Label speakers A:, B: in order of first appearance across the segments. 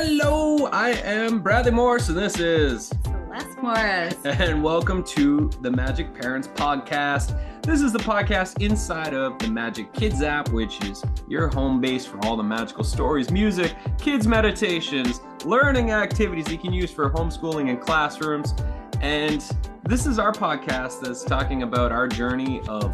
A: Hello, I am Bradley Morris, and this is
B: Celeste Morris.
A: And welcome to the Majik Parents Podcast. This is the podcast inside of the Majik Kids app, which is your home base for all the magical stories, music, kids meditations, learning activities you can use for homeschooling in classrooms. And this is our podcast that's talking about our journey of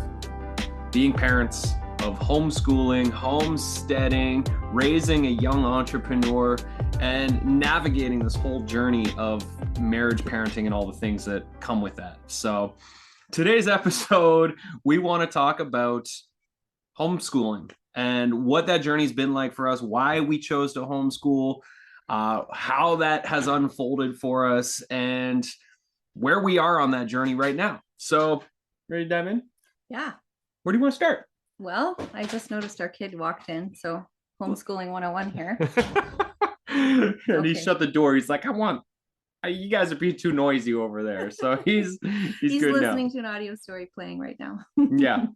A: being parents, of homeschooling, homesteading, raising a young entrepreneur, and navigating this whole journey of marriage, parenting, and all the things that come with that. So today's episode, we want to talk about homeschooling and what that journey's been like for us, why we chose to homeschool, how that has unfolded for us, and where we are on that journey right now. So, ready to dive in?
B: Yeah.
A: Where do you want to start?
B: Well, I just noticed our kid walked in, so homeschooling 101 here.
A: And he shut the door. He's like, you guys are being too noisy over there. So he's good
B: listening
A: now.
B: To an audio story playing right now.
A: Yeah.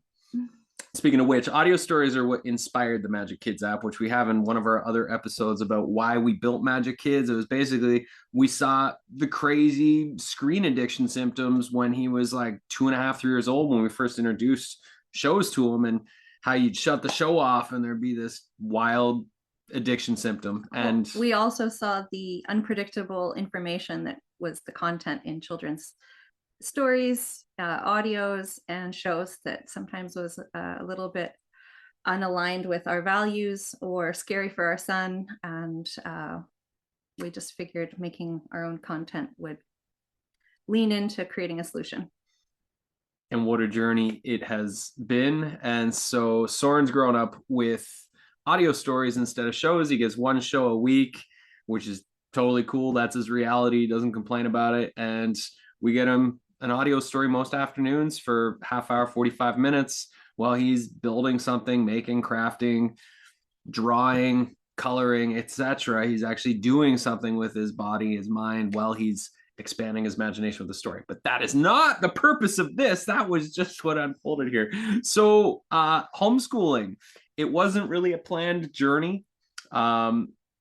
A: Speaking of which, audio stories are what inspired the Majik Kids app, which we have in one of our other episodes about why we built Majik Kids. It was basically, we saw the crazy screen addiction symptoms when he was like 2.5, 3 years old, when we first introduced shows to him, and how you'd shut the show off and there'd be this wild addiction symptom. And
B: we also saw the unpredictable information that was the content in children's stories, audios, and shows that sometimes was a little bit unaligned with our values or scary for our son. And we just figured making our own content would lean into creating a solution.
A: And what a journey it has been. And so Sauryn's grown up with audio stories instead of shows. He gets one show a week, which is totally cool. That's his reality. He doesn't complain about it. And we get him an audio story most afternoons for half hour, 45 minutes while he's building something, making, crafting, drawing, coloring, etc. He's actually doing something with his body, his mind, while he's expanding his imagination with the story. But that is not the purpose of this. That was just what unfolded here. So homeschooling, it wasn't really a planned journey.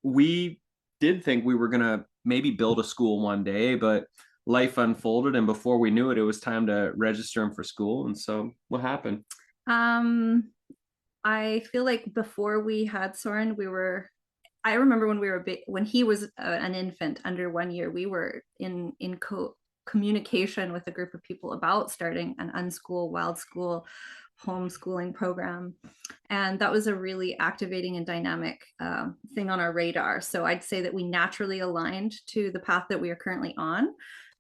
A: We did think we were going to maybe build a school one day, but life unfolded, and before we knew it, it was time to register him for school. And so what happened?
B: I feel like before we had Sauryn, I remember when he was an infant under 1 year, we were in communication with a group of people about starting an Unschool Wild School homeschooling program. And that was a really activating and dynamic thing on our radar. So I'd say that we naturally aligned to the path that we are currently on.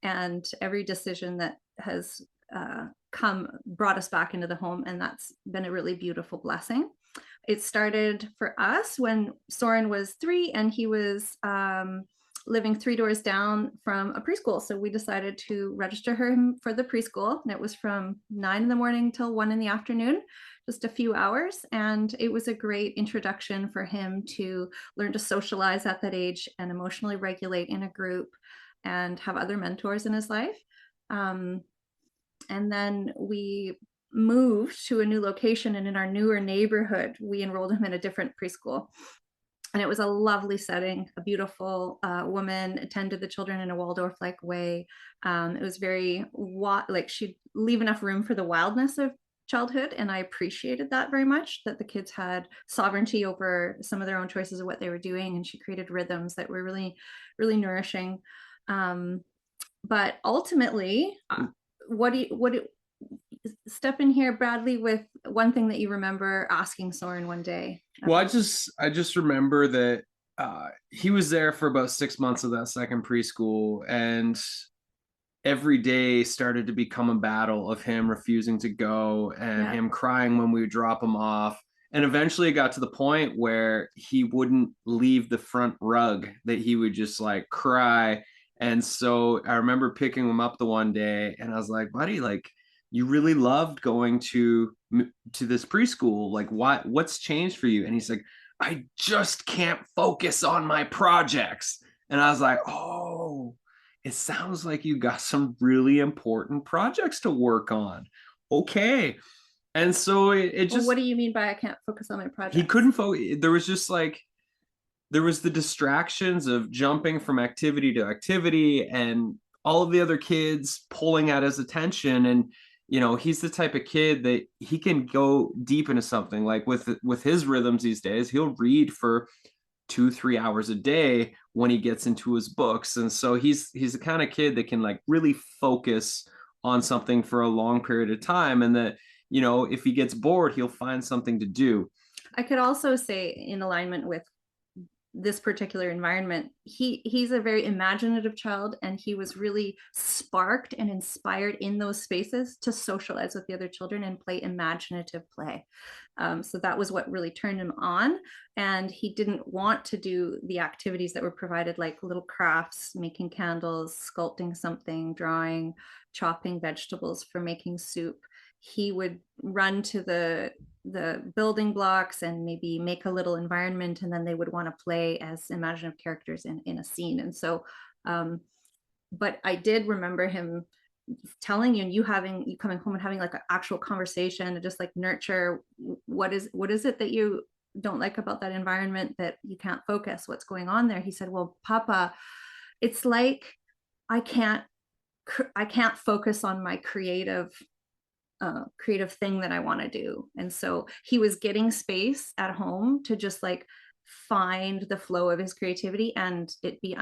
B: And every decision that has brought us back into the home. And that's been a really beautiful blessing. It started for us when Sauryn was 3 and he was living 3 doors down from a preschool. So we decided to register him for the preschool. And it was from 9 a.m. till 1 p.m, just a few hours. And it was a great introduction for him to learn to socialize at that age and emotionally regulate in a group and have other mentors in his life. And then we moved to a new location, and in our newer neighborhood, we enrolled him in a different preschool. And it was a lovely setting. A beautiful woman attended the children in a Waldorf-like way. It was very she'd leave enough room for the wildness of childhood. And I appreciated that very much, that the kids had sovereignty over some of their own choices of what they were doing. And she created rhythms that were really, really nourishing. But ultimately, step in here, Bradley, with one thing that you remember asking Sauryn one day.
A: Well, I just remember that he was there for about 6 months of that second preschool, and every day started to become a battle of him refusing to go and him crying when we would drop him off. And eventually it got to the point where he wouldn't leave the front rug, that he would just like cry. And so I remember picking him up the one day, and I was like, buddy, like, you really loved going to this preschool. Like, what's changed for you? And he's like, I just can't focus on my projects. And I was like, oh, it sounds like you got some really important projects to work on. Okay. And so it just...
B: Well, what do you mean by I can't focus on my project?
A: He couldn't focus. There was just like, there was the distractions of jumping from activity to activity and all of the other kids pulling at his attention. And he's the type of kid that he can go deep into something. Like with his rhythms these days, he'll read for 2-3 hours a day when he gets into his books. And so he's the kind of kid that can like really focus on something for a long period of time, and that if he gets bored, he'll find something to do.
B: I could also say, in alignment with this particular environment, he's a very imaginative child, and he was really sparked and inspired in those spaces to socialize with the other children and play imaginative play. So that was what really turned him on, and he didn't want to do the activities that were provided, like little crafts, making candles, sculpting something, drawing, chopping vegetables for making soup. He would run to the building blocks and maybe make a little environment, and then they would want to play as imaginative characters in a scene. And so but I did remember him telling you, and you coming home and having like an actual conversation and just like nurture, what is it that you don't like about that environment, that you can't focus, what's going on there? He said, well, Papa, it's like I can't focus on my creative thing that I want to do. And so he was getting space at home to just like find the flow of his creativity and it be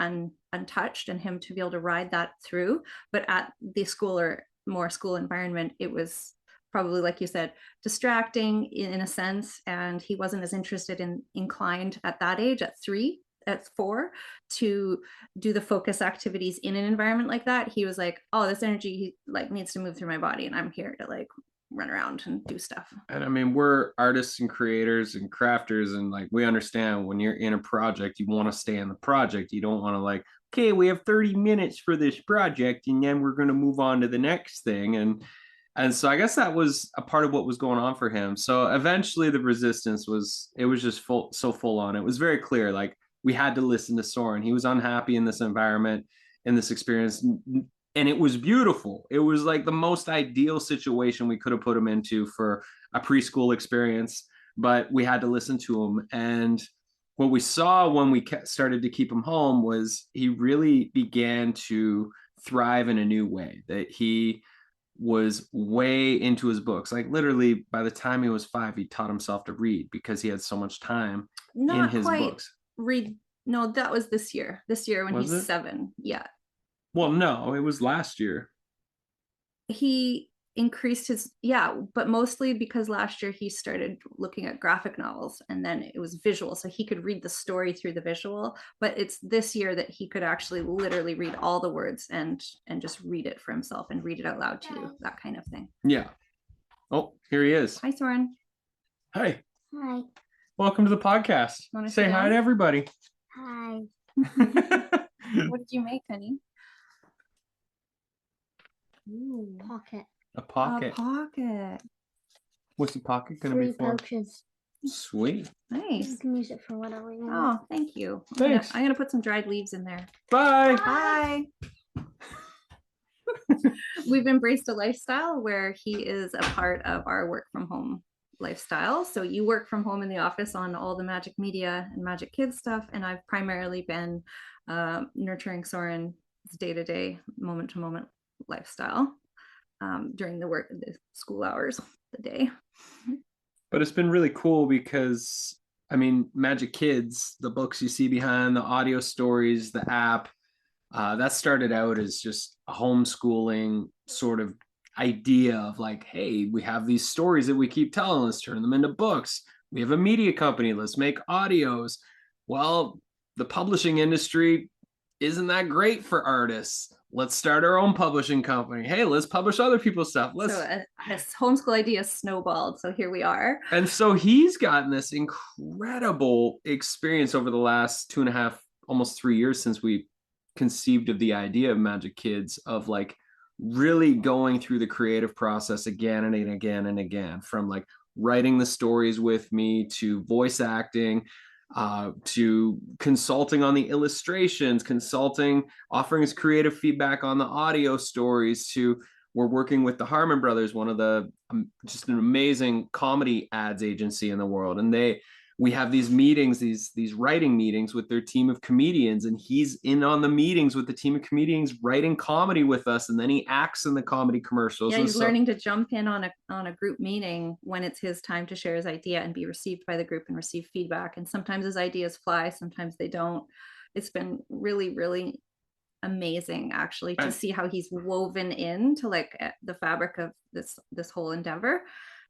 B: untouched, and him to be able to ride that through. But at the school or more school environment, it was probably, like you said, distracting in a sense, and he wasn't as inclined at that age, at 4, to do the focus activities in an environment like that. He was like, oh, this energy like needs to move through my body, and I'm here to like run around and do stuff.
A: And I mean, we're artists and creators and crafters, and like we understand when you're in a project, you want to stay in the project. You don't want to like, okay, we have 30 minutes for this project and then we're going to move on to the next thing. And so I guess that was a part of what was going on for him. So eventually the resistance was just full on. It was very clear, like we had to listen to Sauryn. He was unhappy in this environment, in this experience, and it was beautiful. It was like the most ideal situation we could have put him into for a preschool experience, but we had to listen to him. And what we saw when we started to keep him home was he really began to thrive in a new way, that he was way into his books. Like literally by the time he was 5, he taught himself to read because he had so much time in his books.
B: No, that was this year when
A: was
B: he's
A: it?
B: 7. Yeah.
A: Well, no, it was last year.
B: He increased but mostly because last year he started looking at graphic novels, and then it was visual, so he could read the story through the visual. But it's this year that he could actually literally read all the words and just read it for himself and read it out loud to you, that kind of thing.
A: Yeah. Oh, here he is.
B: Hi, Sauryn.
A: Hi.
C: Hi.
A: Welcome to the podcast. Say hi to everybody.
C: Hi.
B: What did you make, honey?
C: Ooh. Pocket.
A: A pocket.
B: A pocket.
A: What's the pocket going to be
C: 3
A: for?
C: pouches.
A: Sweet.
C: You
B: Nice.
C: can use it for whatever you
B: Oh,
C: want.
B: thank you.
A: Thanks.
B: I'm gonna put some dried leaves in there.
A: Bye.
B: Bye. We've embraced a lifestyle where he is a part of our work from home lifestyle. So you work from home in the office on all the Majik Media and Majik Kids stuff, and I've primarily been nurturing Sauryn's day-to-day, moment-to-moment lifestyle during the school hours, the day.
A: But it's been really cool because, I mean, Majik Kids, the books you see behind, the audio stories, the app, that started out as just a homeschooling sort of idea of like, hey, we have these stories that we keep telling, let's turn them into books. We have a media company, let's make audios. Well, the publishing industry isn't that great for artists. Let's start our own publishing company. Hey, let's publish other people's stuff.
B: So this homeschool idea snowballed. So here we are.
A: And so he's gotten this incredible experience over the last 2.5, almost 3 years since we conceived of the idea of Majik Kids, of like really going through the creative process again and again and again, from like writing the stories with me to voice acting, to consulting on the illustrations, offering his creative feedback on the audio stories, to we're working with the Harmon Brothers, one of the just an amazing comedy ads agency in the world. And we have these meetings, these writing meetings with their team of comedians, and he's in on the meetings with the team of comedians writing comedy with us, and then he acts in the comedy commercials.
B: Yeah,
A: and
B: he's learning to jump in on a group meeting when it's his time to share his idea and be received by the group and receive feedback. And sometimes his ideas fly, sometimes they don't. It's been really, really amazing actually to see how he's woven into like the fabric of this whole endeavor.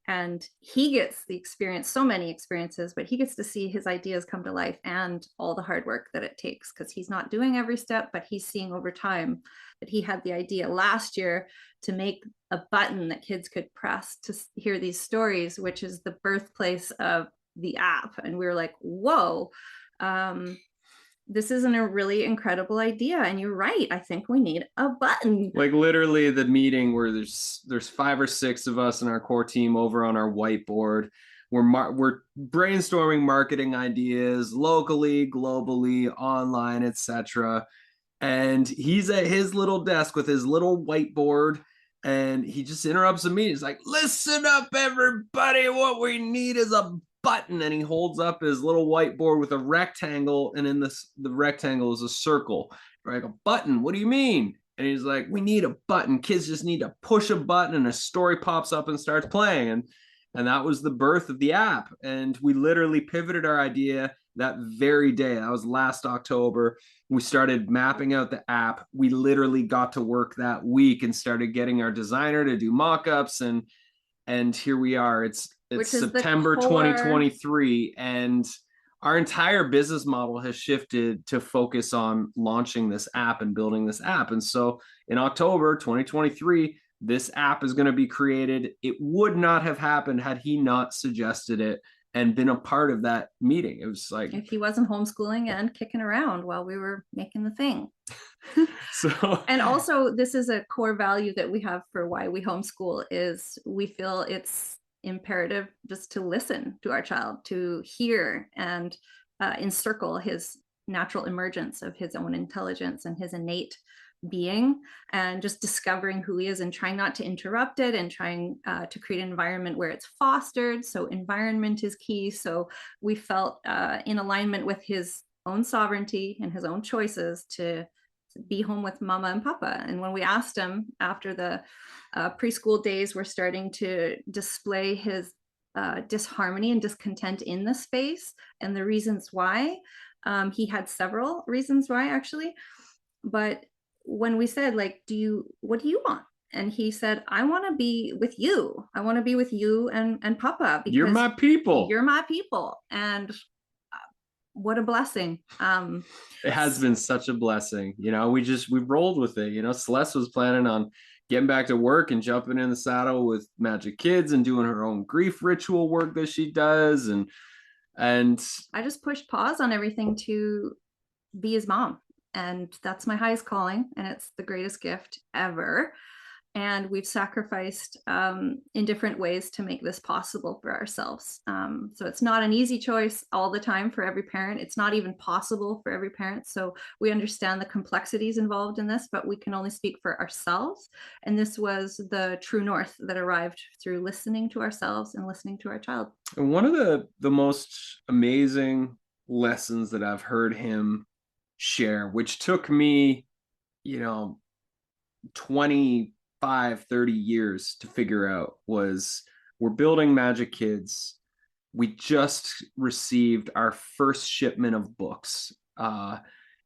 B: And he gets the experience, so many experiences, but he gets to see his ideas come to life and all the hard work that it takes, because he's not doing every step, but he's seeing over time that he had the idea last year to make a button that kids could press to hear these stories, which is the birthplace of the app. And we were like, whoa, this isn't a really incredible idea. And you're right. I think we need a button.
A: Like literally the meeting where there's 5 or 6 of us in our core team over on our whiteboard. We're brainstorming marketing ideas locally, globally, online, etc. And he's at his little desk with his little whiteboard, and he just interrupts the meeting. He's like, listen up, everybody. What we need is a button. And he holds up his little whiteboard with a rectangle, and in the rectangle is a circle. Like, a button? What do you mean? And he's like, we need a button. Kids just need to push a button and a story pops up and starts playing. And that was the birth of the app. And we literally pivoted our idea that very day. That was last October. We started mapping out the app. We literally got to work that week and started getting our designer to do mock-ups, and here we are. It's September 2023, and our entire business model has shifted to focus on launching this app and building this app. And so in October 2023, this app is going to be created. It would not have happened had he not suggested it and been a part of that meeting. It was like,
B: if he wasn't homeschooling and kicking around while we were making the thing.
A: So,
B: and also this is a core value that we have for why we homeschool, is we feel it's imperative just to listen to our child, to hear and encircle his natural emergence of his own intelligence and his innate being, and just discovering who he is and trying not to interrupt it, and trying to create an environment where it's fostered. So environment is key. So we felt in alignment with his own sovereignty and his own choices to be home with mama and papa. And when we asked him after the preschool days were starting to display his disharmony and discontent in the space and the reasons why, he had several reasons why actually, but when we said, like, what do you want? And he said, I want to be with you. I want to be with you and papa, because
A: you're my people.
B: You're my people. And what a blessing.
A: It has been such a blessing. You know, we've rolled with it. You know, Celeste was planning on getting back to work and jumping in the saddle with Magic Kids and doing her own grief ritual work that she does. And
B: I just pushed pause on everything to be his mom. And that's my highest calling, and it's the greatest gift ever. And we've sacrificed in different ways to make this possible for ourselves. So it's not an easy choice all the time for every parent. It's not even possible for every parent. So we understand the complexities involved in this, but we can only speak for ourselves. And this was the true north that arrived through listening to ourselves and listening to our child.
A: And one of the most amazing lessons that I've heard him share, which took me, 25, 30 years to figure out, was we're building Magic Kids. We just received our first shipment of books,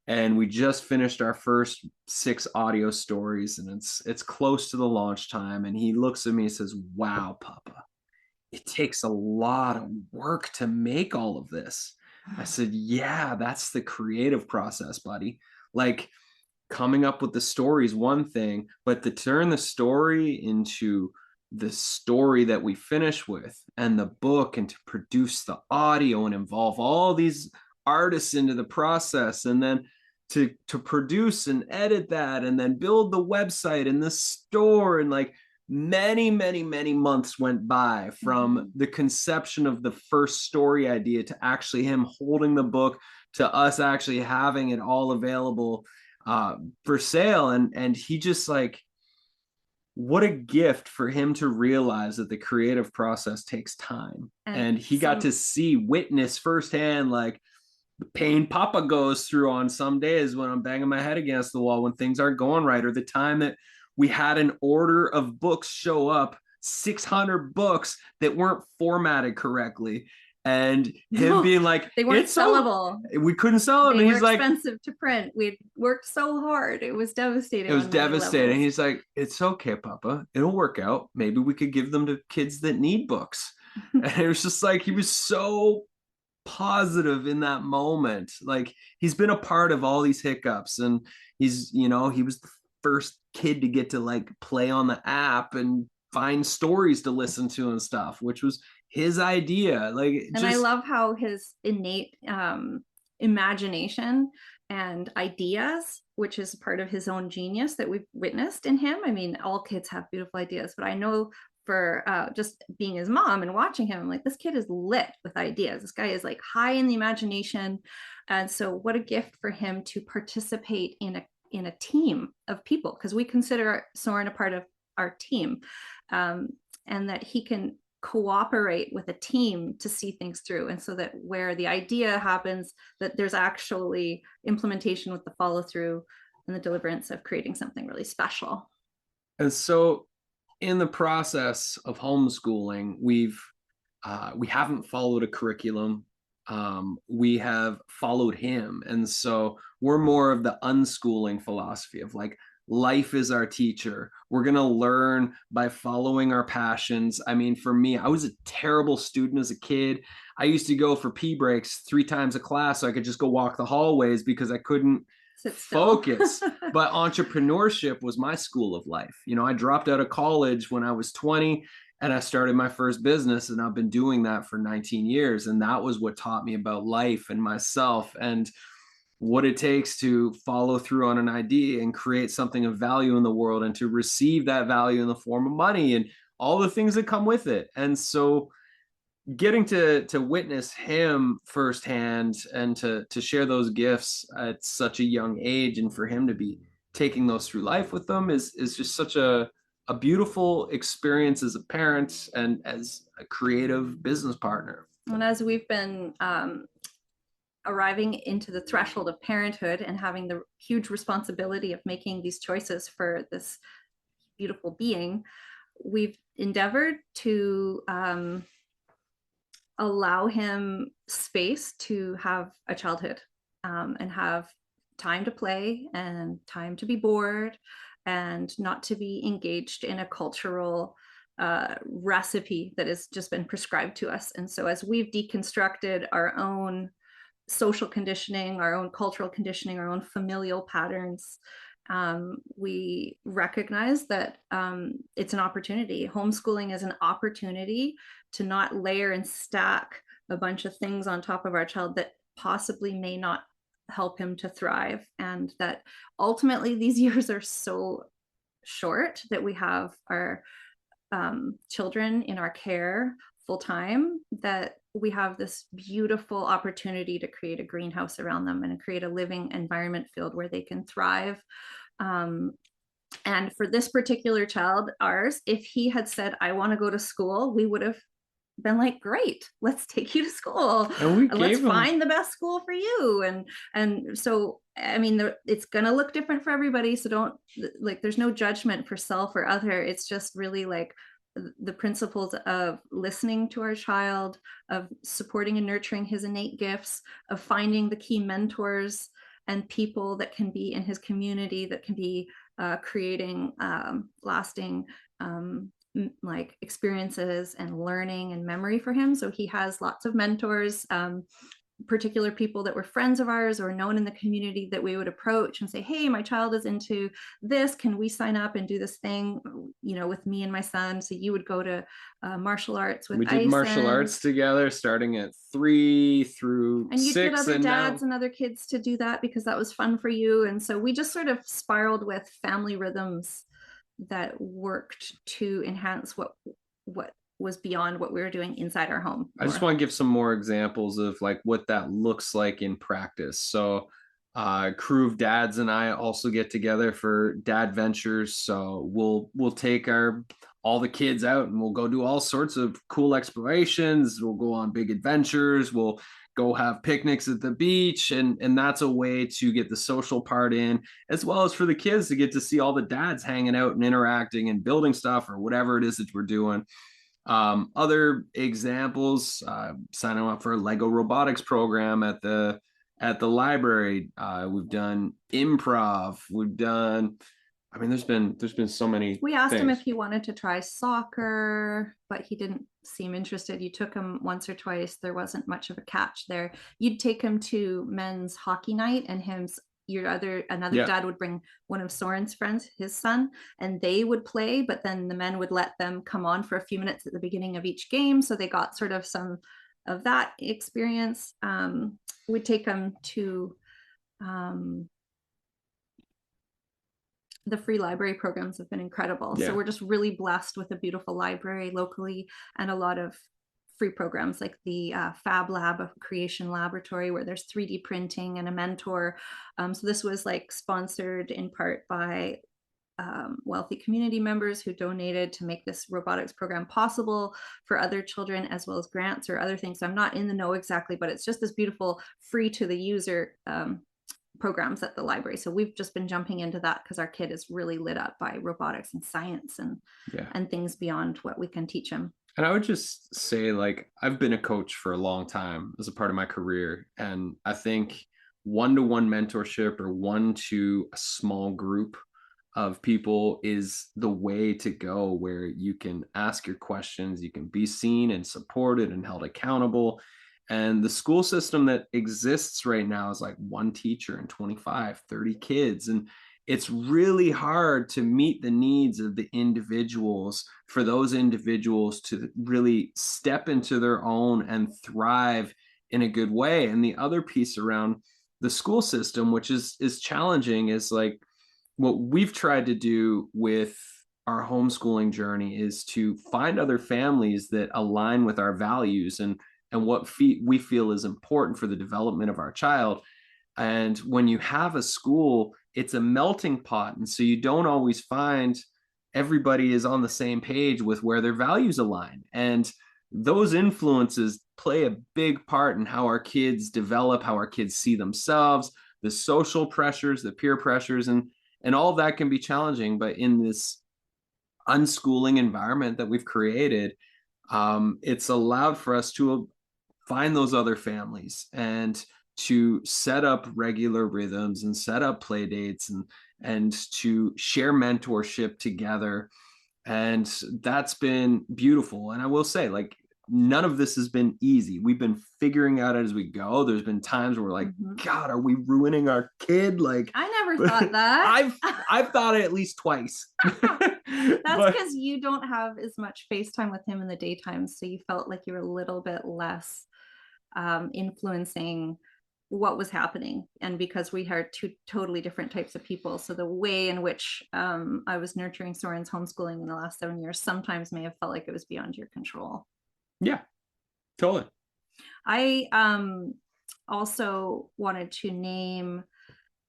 A: and we just finished our first 6 audio stories, and it's close to the launch time. And he looks at me and says, wow, Papa, it takes a lot of work to make all of this. I said, yeah, that's the creative process, buddy. Like, coming up with the story is one thing, but to turn the story into the story that we finish with and the book, and to produce the audio and involve all these artists into the process, and then to produce and edit that, and then build the website and the store, and like many months went by from the conception of the first story idea to actually him holding the book, to us actually having it all available for sale. And he just, like, what a gift for him to realize that the creative process takes time. And he got to witness firsthand, like, the pain Papa goes through on some days when I'm banging my head against the wall when things aren't going right, or the time that we had an order of books show up, 600 books that weren't formatted correctly. And him being like,
B: they weren't sellable.
A: We couldn't sell them.
B: They
A: and
B: were expensive to print. We'd worked so hard. It was devastating.
A: It was devastating. He's like, it's okay, Papa. It'll work out. Maybe we could give them to kids that need books. And it was just like, he was so positive in that moment. Like, he's been a part of all these hiccups, and he's, he was the first kid to get to like play on the app and find stories to listen to and stuff, which was his idea. And
B: I love how his innate imagination and ideas, which is part of his own genius that we've witnessed in him. I mean, all kids have beautiful ideas, but I know for just being his mom and watching him, I'm like, this kid is lit with ideas. This guy is like high in the imagination. And so what a gift for him to participate in a team of people, because we consider Sauryn a part of our team, and that he can cooperate with a team to see things through. And so that where the idea happens, that there's actually implementation with the follow through and the deliverance of creating something really special.
A: And so in the process of homeschooling, we haven't followed a curriculum. We have followed him. And so we're more of the unschooling philosophy of like, life is our teacher. We're going to learn by following our passions. I mean, for me, I was a terrible student as a kid. I used to go for pee breaks 3 times a class so I could just go walk the hallways because I couldn't focus. But entrepreneurship was my school of life. I dropped out of college when I was 20 and I started my first business, and I've been doing that for 19 years. And that was what taught me about life and myself and what it takes to follow through on an idea and create something of value in the world, and to receive that value in the form of money and all the things that come with it. And so getting to witness him firsthand and to share those gifts at such a young age, and for him to be taking those through life with them is just such a beautiful experience as a parent and as a creative business partner.
B: And as we've been arriving into the threshold of parenthood and having the huge responsibility of making these choices for this beautiful being, we've endeavored to allow him space to have a childhood, and have time to play and time to be bored and not to be engaged in a cultural recipe that has just been prescribed to us. And so as we've deconstructed our own social conditioning, our own cultural conditioning, our own familial patterns, we recognize that it's an opportunity. Homeschooling is an opportunity to not layer and stack a bunch of things on top of our child that possibly may not help him to thrive. And that ultimately these years are so short that we have our children in our care full time, that we have this beautiful opportunity to create a greenhouse around them and create a living environment field where they can thrive. And for this particular child, ours, if he had said, I want to go to school, we would have been like, great, let's take you to school. And let's find the best school for you. And so, I mean, it's going to look different for everybody. So don't, like, there's no judgment for self or other. It's just really like the principles of listening to our child, of supporting and nurturing his innate gifts, of finding the key mentors and people that can be in his community, that can be creating lasting like experiences and learning and memory for him. So he has lots of mentors, particular people that were friends of ours or known in the community that we would approach and say, hey, my child is into this. Can we sign up and do this thing, you know, with me and my son? So you would go to martial arts with Ison.
A: We did martial arts together starting at 3 through 6.
B: And you get other dads and other kids to do that because that was fun for you. And so we just sort of spiraled with family rhythms that worked to enhance what was beyond what we were doing inside our home.
A: I just want to give some more examples of like what that looks like in practice. So Crew of dads and I also get together for dad ventures. So we'll take all the kids out and we'll go do all sorts of cool explorations. We'll go on big adventures. We'll go have picnics at the beach, and that's a way to get the social part in, as well as for the kids to get to see all the dads hanging out and interacting and building stuff or whatever it is that we're doing. Other examples, signing up for a Lego robotics program at the library. We've done improv. We've done, I mean, there's been so many.
B: We asked him
A: things.
B: if he wanted to try soccer, but he didn't seem interested. You took him once or twice. There wasn't much of a catch there. You'd take him to men's hockey night, and another dad would bring one of Sauryn's friends, his son, and they would play, but then the men would let them come on for a few minutes at the beginning of each game. So they got sort of some of that experience. We'd take them to the free library programs have been incredible.
A: Yeah.
B: So we're just really blessed with a beautiful library locally and a lot of free programs like the Fab Lab, a creation laboratory where there's 3D printing and a mentor. So this was like sponsored in part by wealthy community members who donated to make this robotics program possible for other children, as well as grants or other things. I'm not in the know exactly, but it's just this beautiful free to the user programs at the library. So we've just been jumping into that because our kid is really lit up by robotics and science and things beyond what we can teach him.
A: And I would just say, like, I've been a coach for a long time as a part of my career. And I think one-to-one mentorship or one to a small group of people is the way to go, where you can ask your questions, you can be seen and supported and held accountable. And the school system that exists right now is like one teacher and 25, 30 kids. And it's really hard to meet the needs of the individuals, for those individuals to really step into their own and thrive in a good way. And the other piece around the school system, which is challenging, is like what we've tried to do with our homeschooling journey is to find other families that align with our values and what we feel is important for the development of our child. And when you have a school, it's a melting pot. And so you don't always find everybody is on the same page with where their values align. And those influences play a big part in how our kids develop, how our kids see themselves, the social pressures, the peer pressures, and all of that can be challenging. But in this unschooling environment that we've created, it's allowed for us to find those other families and to set up regular rhythms and set up play dates and to share mentorship together. And that's been beautiful. And I will say, like, none of this has been easy. We've been figuring out as we go. There's been times where we're like, God, are we ruining our kid? Like,
B: I never thought that.
A: I've thought it at least twice.
B: That's because you don't have as much FaceTime with him in the daytime. So you felt like you were a little bit less influencing what was happening, and because we are two totally different types of people, so the way in which I was nurturing Sauryn's homeschooling in the last 7 years sometimes may have felt like it was beyond your control.
A: Yeah, totally.
B: I also wanted to name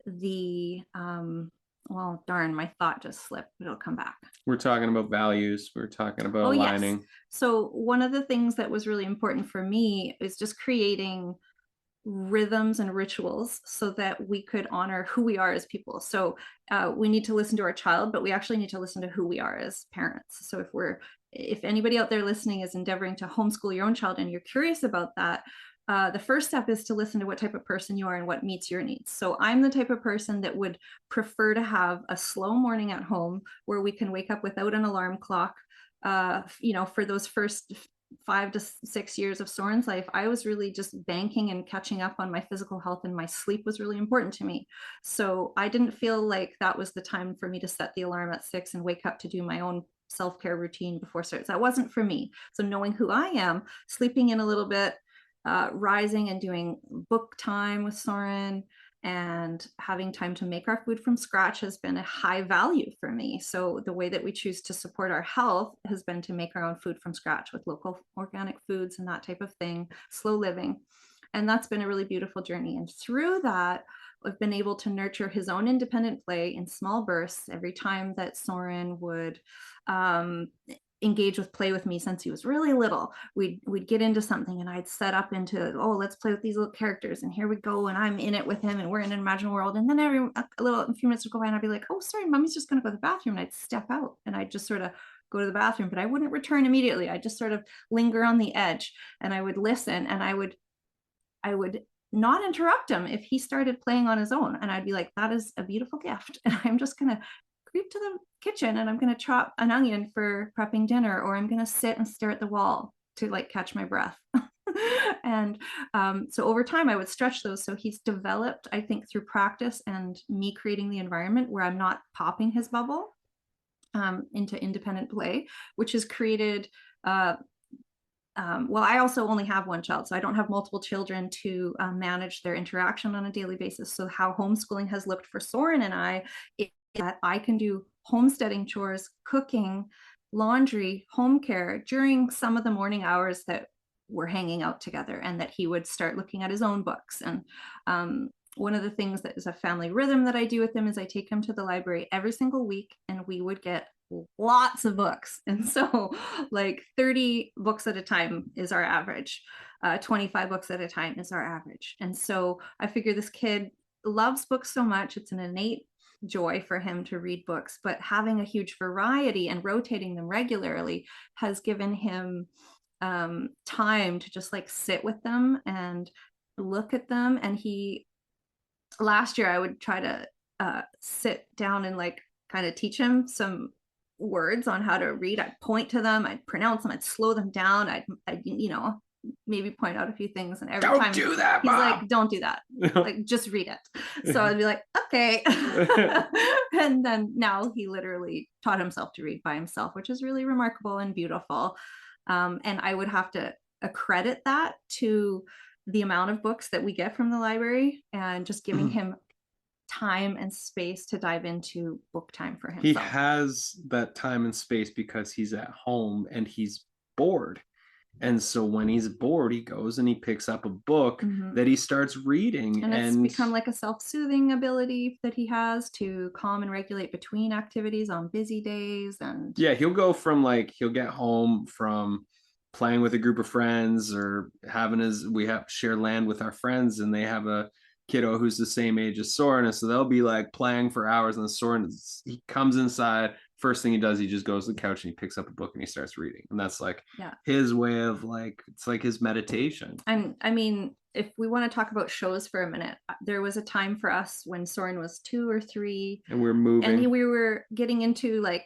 B: the well, darn, my thought just slipped, but it'll come back.
A: We're talking about values. We're talking about aligning.
B: Yes. So one of the things that was really important for me is just creating rhythms and rituals so that we could honor who we are as people. So we need to listen to our child, but we actually need to listen to who we are as parents. So if anybody out there listening is endeavoring to homeschool your own child and you're curious about that, the first step is to listen to what type of person you are and what meets your needs. So I'm the type of person that would prefer to have a slow morning at home where we can wake up without an alarm clock. For those first 5 to 6 years of Sauryn's life, I was really just banking and catching up on my physical health, and my sleep was really important to me. So I didn't feel like that was the time for me to set the alarm at 6 and wake up to do my own self-care routine before starts. That wasn't for me. So knowing who I am, sleeping in a little bit, rising and doing book time with Sauryn, and having time to make our food from scratch has been a high value for me. So the way that we choose to support our health has been to make our own food from scratch with local organic foods and that type of thing, slow living. And that's been a really beautiful journey. And through that, I've been able to nurture his own independent play in small bursts every time that Sauryn would engage with play with me since he was really little. We'd get into something and I'd set up into, oh, let's play with these little characters and here we go, and I'm in it with him and we're in an imaginary world. And then a few minutes would go by and I'd be like, oh, sorry, mommy's just going to go to the bathroom. And I'd step out and I'd just sort of go to the bathroom, but I wouldn't return immediately. I'd just sort of linger on the edge and I would listen, and I would not interrupt him if he started playing on his own. And I'd be like, that is a beautiful gift. And I'm just going to creep to the kitchen and I'm going to chop an onion for prepping dinner, or I'm going to sit and stare at the wall to like catch my breath. And so over time I would stretch those. So he's developed, I think, through practice and me creating the environment where I'm not popping his bubble into independent play, which has created well, I also only have one child, so I don't have multiple children to manage their interaction on a daily basis. So how homeschooling has looked for Sauryn and I is that I can do homesteading chores, cooking, laundry, home care during some of the morning hours that we're hanging out together, and that he would start looking at his own books. And one of the things that is a family rhythm that I do with him is I take him to the library every single week, and we would get lots of books. And so like 30 books at a time is our average. 25 books at a time is our average. And so I figure this kid loves books so much, it's an innate joy for him to read books, but having a huge variety and rotating them regularly has given him time to just like sit with them and look at them. And last year I would try to sit down and like kind of teach him some words on how to read. I'd point to them, I'd pronounce them, I'd slow them down, I'd maybe point out a few things, and every
A: Don't
B: time
A: do that,
B: he's
A: Mom.
B: like, don't do that, like just read it. So I'd be like, okay. And then now he literally taught himself to read by himself, which is really remarkable and beautiful. And I would have to accredit that to the amount of books that we get from the library and just giving him time and space to dive into book time for himself.
A: He has that time and space because he's at home and he's bored. And so when he's bored, he goes and he picks up a book that he starts reading.
B: And it's become like a self-soothing ability that he has to calm and regulate between activities on busy days. And
A: yeah, he'll get home from playing with a group of friends or we have share land with our friends, and they have a kiddo who's the same age as Sauryn, and so they'll be like playing for hours, and Sauryn, he comes inside, first thing he does, he just goes to the couch and he picks up a book and he starts reading, and that's like his way of like, it's like his meditation.
B: And I mean, if we want to talk about shows for a minute, there was a time for us when Sauryn was 2 or 3
A: and we're moving,
B: and we were getting into like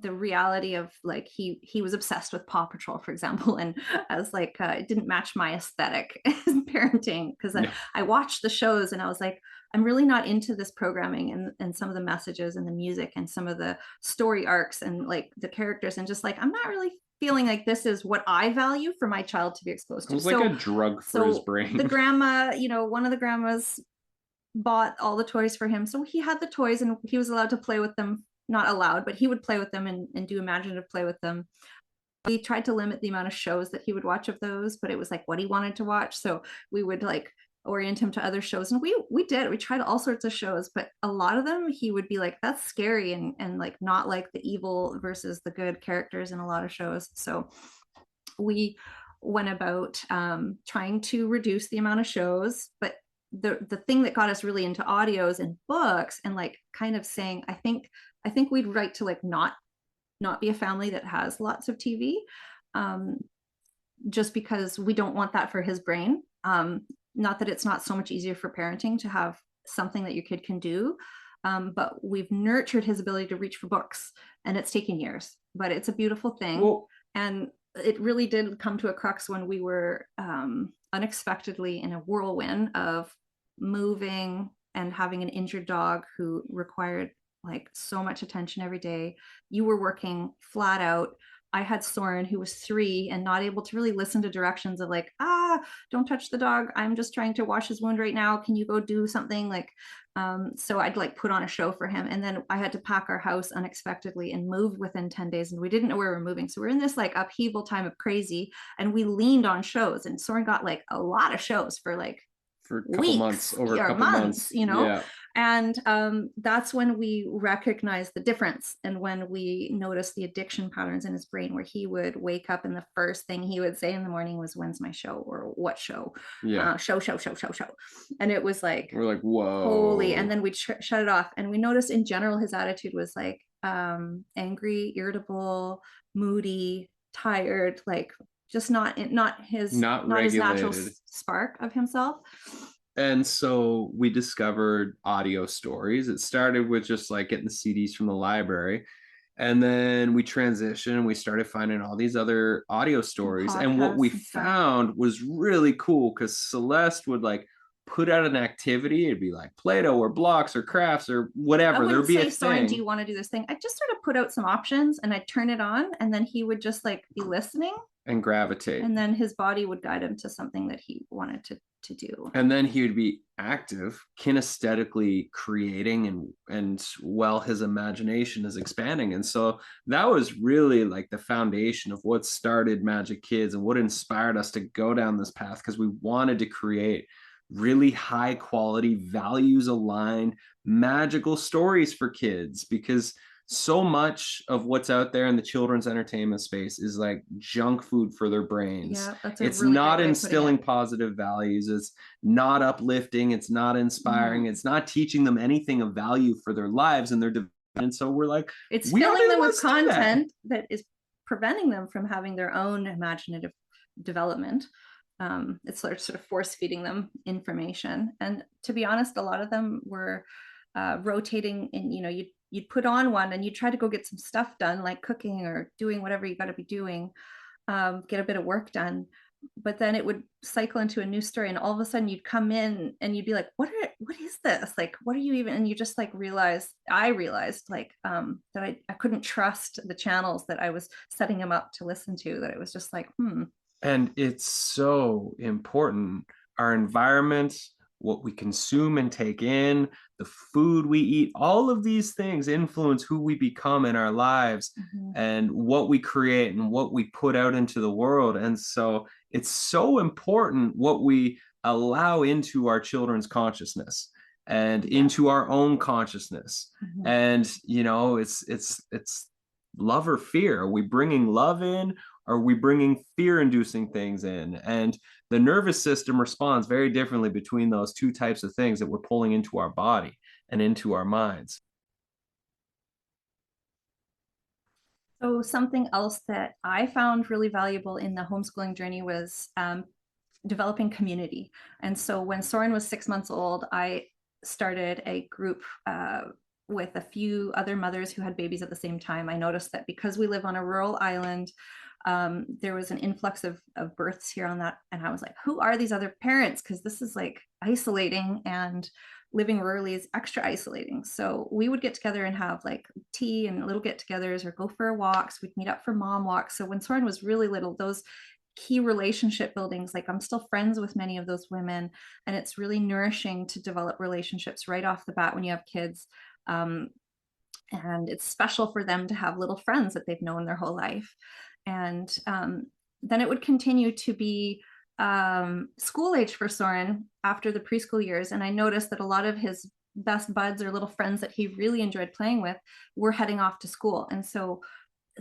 B: the reality of like he was obsessed with Paw Patrol, for example, and I was like it didn't match my aesthetic in parenting, because I watched the shows and I was like, I'm really not into this programming and some of the messages and the music and some of the story arcs and like the characters, and just like I'm not really feeling like this is what I value for my child to be exposed to.
A: It was like a drug for his brain.
B: The grandma, one of the grandmas bought all the toys for him. So he had the toys and he was allowed to play with them. Not allowed, but he would play with them and do imaginative play with them. We tried to limit the amount of shows that he would watch of those, but it was like what he wanted to watch. So we would like orient him to other shows, and we tried all sorts of shows, but a lot of them he would be like, that's scary, and like not like the evil versus the good characters in a lot of shows. So we went about trying to reduce the amount of shows, but the thing that got us really into audios and books, and like kind of saying, I think we'd like to like not be a family that has lots of TV, just because we don't want that for his brain. Not that it's not so much easier for parenting to have something that your kid can do, but we've nurtured his ability to reach for books, and it's taken years, but it's a beautiful thing. Well, and it really did come to a crux when we were unexpectedly in a whirlwind of moving and having an injured dog who required like so much attention every day. You were working flat out. I had Sauryn, who was 3 and not able to really listen to directions of like, don't touch the dog, I'm just trying to wash his wound right now, can you go do something? Like, so I'd like put on a show for him, and then I had to pack our house unexpectedly and move within 10 days, and we didn't know where we were moving. So we're in this like upheaval time of crazy, and we leaned on shows, and Sauryn got like a lot of shows for
A: for a couple
B: weeks
A: months, over a
B: or
A: couple
B: months,
A: months. Yeah.
B: and that's when
A: Yeah.
B: that's when we recognized the difference, and when we noticed the addiction patterns in his brain, where he would wake up and the first thing he would say in the morning was, "When's my show?" or "What show?"
A: Yeah.
B: Show. And it was like,
A: We're like, whoa.
B: holy. And then we'd shut it off, and we noticed in general his attitude was like angry, irritable, moody, tired, like just not his natural
A: regulated.
B: spark of himself.
A: And so we discovered audio stories. It started with just like getting the CDs from the library. And then we transitioned and we started finding all these other audio stories. And what we found was really cool, because Celeste would like put out an activity. It'd be like Play-Doh or blocks or crafts or whatever. There'd be a
B: Soren,
A: thing.
B: do you want to do this thing? I just sort of put out some options and I'd turn it on, and then he would just like be listening
A: and gravitate. And
B: then his body would guide him to something that he wanted to do.
A: And then he would be active, kinesthetically creating, and while his imagination is expanding. And so that was really like the foundation of what started Majik Kids and what inspired us to go down this path, because we wanted to create really high quality, values aligned, magical stories for kids, because so much of what's out there in the children's entertainment space is like junk food for their brains.
B: Yeah,
A: it's really not instilling positive values. It's not uplifting. It's not inspiring. It's not teaching them anything of value for their lives and their development. And so we're like,
B: it's filling them with content that is preventing them from having their own imaginative development. It's sort of force feeding them information. And to be honest, a lot of them were rotating in, you'd put on one and you try to go get some stuff done, like cooking or doing whatever you got to be doing, get a bit of work done. But then it would cycle into a new story, and all of a sudden you'd come in and you'd be like, what is this? Like, what are you even? And you just like I realized like that I couldn't trust the channels that I was setting him up to listen to, that it was just like,
A: And it's so important. Our environment, what we consume and take in, the food we eat, all of these things influence who we become in our lives, and what we create and what we put out into the world. And so it's so important what we allow into our children's consciousness and into our own consciousness. And, it's love or fear. Are we bringing love in? Are we bringing fear-inducing things in? And the nervous system responds very differently between those two types of things that we're pulling into our body and into our minds.
B: So something else that I found really valuable in the homeschooling journey was developing community. And so when Sauryn was 6 months old, I started a group with a few other mothers who had babies at the same time. I noticed that because we live on a rural island, there was an influx of births here on that. And I was like, who are these other parents? Because this is like isolating, and living rurally is extra isolating. So we would get together and have like tea and little get-togethers, or go for walks. We'd meet up for mom walks. So when Sauryn was really little, those key relationship buildings, like I'm still friends with many of those women, and it's really nourishing to develop relationships right off the bat when you have kids. And it's special for them to have little friends that they've known their whole life. And then it would continue to be school age for Sauryn after the preschool years. And I noticed that a lot of his best buds or little friends that he really enjoyed playing with were heading off to school. And so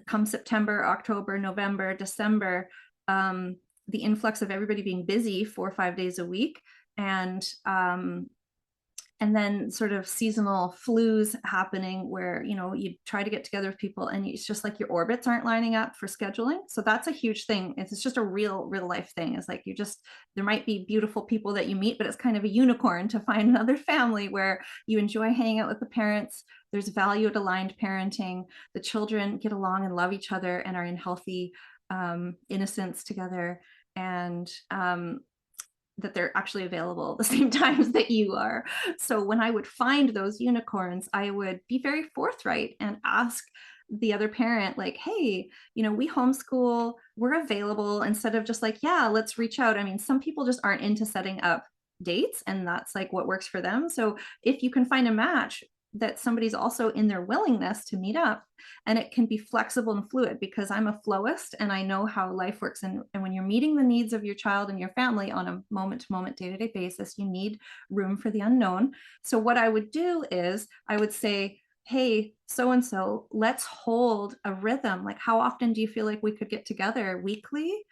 B: come September, October, November, December, the influx of everybody being busy 4 or 5 days a week, and then sort of seasonal flus happening where, you try to get together with people and it's just like your orbits aren't lining up for scheduling. So that's a huge thing. It's just a real life thing. It's like there might be beautiful people that you meet, but it's kind of a unicorn to find another family where you enjoy hanging out with the parents. There's value aligned parenting. The children get along and love each other and are in healthy innocence together. And that they're actually available at the same times that you are. So when I would find those unicorns, I would be very forthright and ask the other parent, like, hey, we homeschool, we're available, instead of just like, yeah, let's reach out. I mean, some people just aren't into setting up dates, and that's like what works for them. So if you can find a match, that somebody's also in their willingness to meet up, and it can be flexible and fluid, because I'm a flowist and I know how life works. And when you're meeting the needs of your child and your family on a moment-to-moment, day-to-day basis, you need room for the unknown. So what I would do is I would say, hey, so-and-so, let's hold a rhythm. Like, how often do you feel like we could get together? Weekly?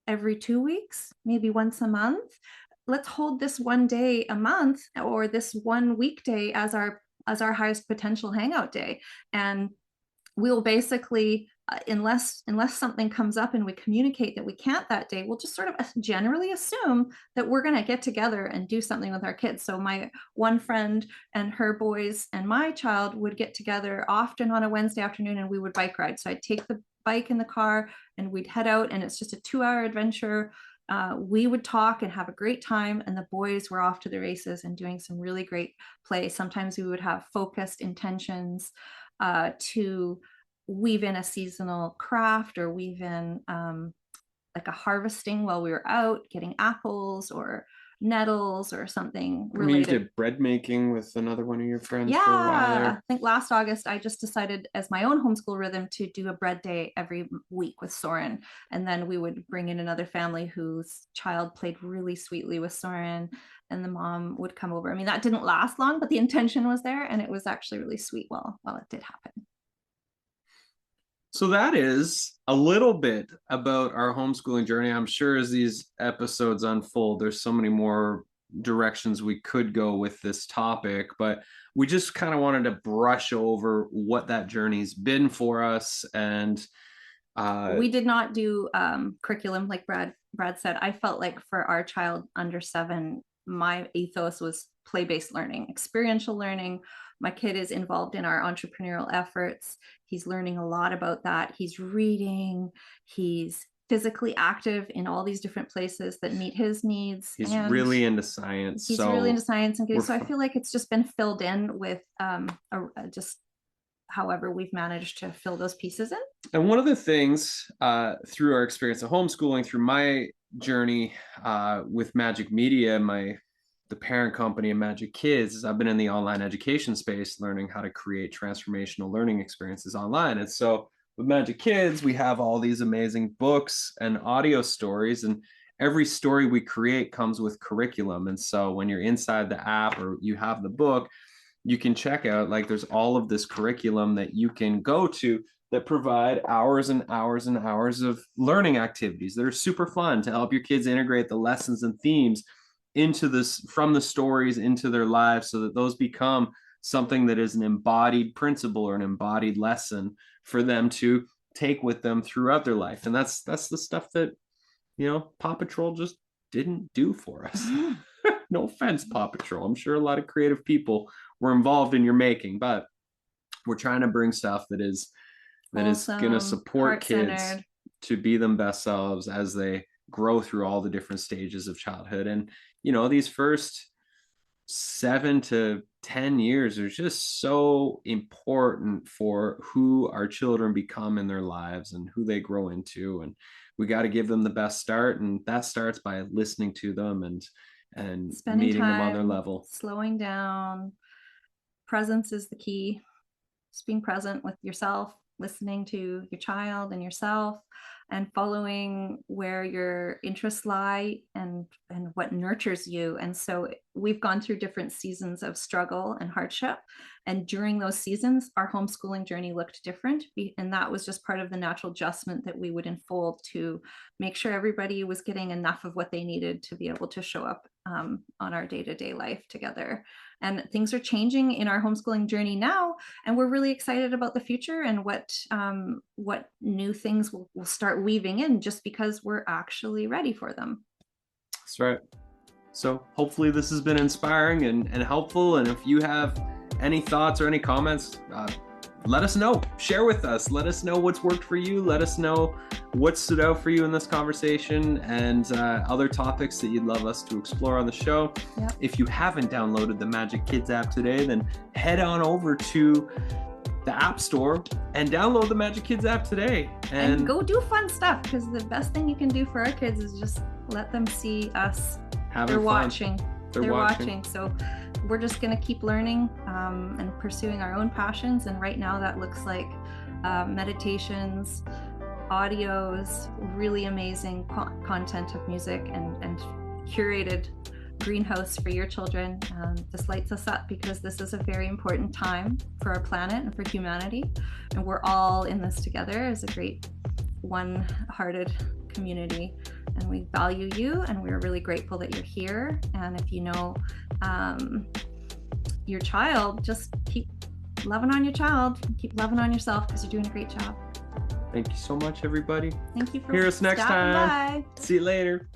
B: Every 2 weeks? Maybe once a month? Let's hold this one day a month, or this one weekday as our highest potential hangout day. And we'll basically, unless something comes up and we communicate that we can't that day, we'll just sort of generally assume that we're going to get together and do something with our kids. So my one friend and her boys and my child would get together often on a Wednesday afternoon, and we would bike ride. So I'd take the bike in the car and we'd head out, and it's just a 2-hour adventure. We would talk and have a great time, and the boys were off to the races and doing some really great play. Sometimes we would have focused intentions to weave in a seasonal craft, or weave in like a harvesting while we were out getting apples or nettles or something related.
A: You did bread making with another one of your friends for a while there.
B: I think last August I just decided, as my own homeschool rhythm, to do a bread day every week with Sauryn, and then we would bring in another family whose child played really sweetly with Sauryn, and the mom would come over. I mean, that didn't last long, but the intention was there, and it was actually really sweet while it did happen.
A: So that is a little bit about our homeschooling journey. I'm sure as these episodes unfold, there's so many more directions we could go with this topic, but we just kind of wanted to brush over what that journey's been for us. And
B: we did not do curriculum like Brad said. I felt like for our child under 7, my ethos was play-based learning, experiential learning. My kid is involved in our entrepreneurial efforts. He's learning a lot about that. He's reading. He's physically active in all these different places that meet his needs.
A: He's really into science.
B: He's really into science. And so I feel like it's just been filled in with just however we've managed to fill those pieces in.
A: And one of the things through our experience of homeschooling, through my journey with Majik Media, the parent company of Majik Kids, is I've been in the online education space, learning how to create transformational learning experiences online. And so with Majik Kids, we have all these amazing books and audio stories, and every story we create comes with curriculum. And so when you're inside the app or you have the book, you can check out, like, there's all of this curriculum that you can go to that provide hours and hours and hours of learning activities that are super fun to help your kids integrate the lessons and themes into this, from the stories into their lives, so that those become something that is an embodied principle or an embodied lesson for them to take with them throughout their life. And that's the stuff that, Paw Patrol just didn't do for us. No offense, Paw Patrol. I'm sure a lot of creative people were involved in your making, but we're trying to bring stuff that is going to support kids to be them best selves as they grow through all the different stages of childhood. And these first 7 to 10 years are just so important for who our children become in their lives and who they grow into. And we got to give them the best start, and that starts by listening to them and
B: spending
A: meeting
B: time,
A: them on their level.
B: Slowing down. Presence is the key. Just being present with yourself, listening to your child and yourself, and following where your interests lie and what nurtures you. And so we've gone through different seasons of struggle and hardship. And during those seasons, our homeschooling journey looked different. And that was just part of the natural adjustment that we would unfold to make sure everybody was getting enough of what they needed to be able to show up on our day-to-day life together. And things are changing in our homeschooling journey now, and we're really excited about the future and what new things we'll start weaving in, just because we're actually ready for them.
A: That's right. So hopefully this has been inspiring and helpful. And if you have any thoughts or any comments, let us know. Share with us. Let us know what's worked for you. Let us know what stood out for you in this conversation, and other topics that you'd love us to explore on the show.
B: Yep.
A: If you haven't downloaded the Majik Kids app today, then head on over to the App Store and download the Majik Kids app today.
B: And go do fun stuff, because the best thing you can do for our kids is just let them see us.
A: They're
B: watching.
A: They're watching.
B: So we're just going to keep learning and pursuing our own passions. And right now that looks like meditations, audios, really amazing content of music, and curated greenhouse for your children. This lights us up because this is a very important time for our planet and for humanity. And we're all in this together as a great one-hearted community. And we value you, and we're really grateful that you're here. And if you know your child, just keep loving on your child, keep loving on yourself, because you're doing a great job.
A: Thank you so much, everybody.
B: Thank you for
A: Hear us next time.
B: By.
A: See you later.